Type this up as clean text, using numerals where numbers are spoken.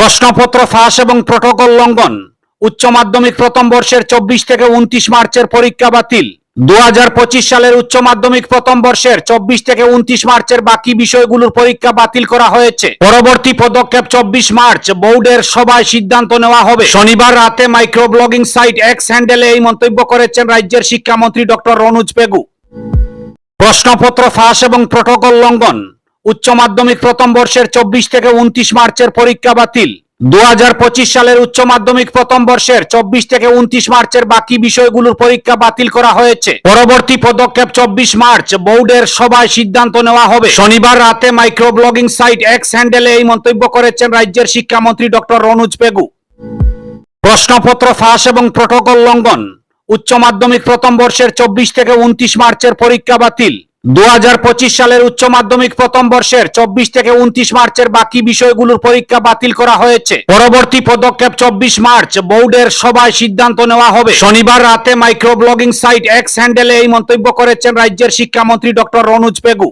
প্রশ্নপত্র ফাঁস এবং প্রটোকল লঙ্ঘন। উচ্চ মাধ্যমিক প্রথম বর্ষের 24 থেকে 29 মার্চের পরীক্ষা বাতিল। 2025 সালের উচ্চ মাধ্যমিক প্রথম বর্ষের 24 থেকে 29 মার্চের বাকি বিষয়গুলোর পরীক্ষা বাতিল করা হয়েছে। পরবর্তী পদক্ষেপ 24 মার্চ বোর্ডের সভায় সিদ্ধান্ত নেওয়া হবে। শনিবার রাতে মাইক্রো ব্লগিং সাইট এক্স হ্যান্ডেলে এই মন্তব্য করেছেন রাজ্যের শিক্ষামন্ত্রী ডক্টর রনোজ পেগু। প্রশ্নপত্র ফাঁস এবং প্রটোকল লঙ্ঘন। উচ্চ মাধ্যমিক প্রথম বর্ষের 24 থেকে 29 মার্চের পরীক্ষা বাতিল। 2025 সালের উচ্চ মাধ্যমিক প্রথম বর্ষের 24 থেকে 29 মার্চের বাকি বিষয়গুলোর পরীক্ষা বাতিল করা হয়েছে। পরবর্তী পদক্ষেপ 24 মার্চ বোর্ডের সভায় সিদ্ধান্ত নেওয়া হবে। শনিবার রাতে মাইক্রো ব্লগিং সাইট এক্স হ্যান্ডেলে এই মন্তব্য করেছেন রাজ্যের শিক্ষামন্ত্রী ডক্টর রনোজ পেগু। প্রশ্নপত্র ফাঁস এবং প্রটোকল লঙ্ঘন। উচ্চ মাধ্যমিক প্রথম বর্ষের 24 থেকে 29 মার্চের পরীক্ষা বাতিল। 2025 সালের উচ্চ মাধ্যমিক প্রথম বর্ষের 24 থেকে 29 মার্চের বাকি বিষয়গুলোর পরীক্ষা বাতিল করা হয়েছে। পরবর্তী পদক্ষেপ 24 মার্চ বোর্ডের সভায় সিদ্ধান্ত নেওয়া হবে। শনিবার রাতে মাইক্রো ব্লগিং সাইট এক্স হ্যান্ডেলে এই মন্তব্য করেছেন রাজ্যের শিক্ষামন্ত্রী ডক্টর রনোজ পেগু।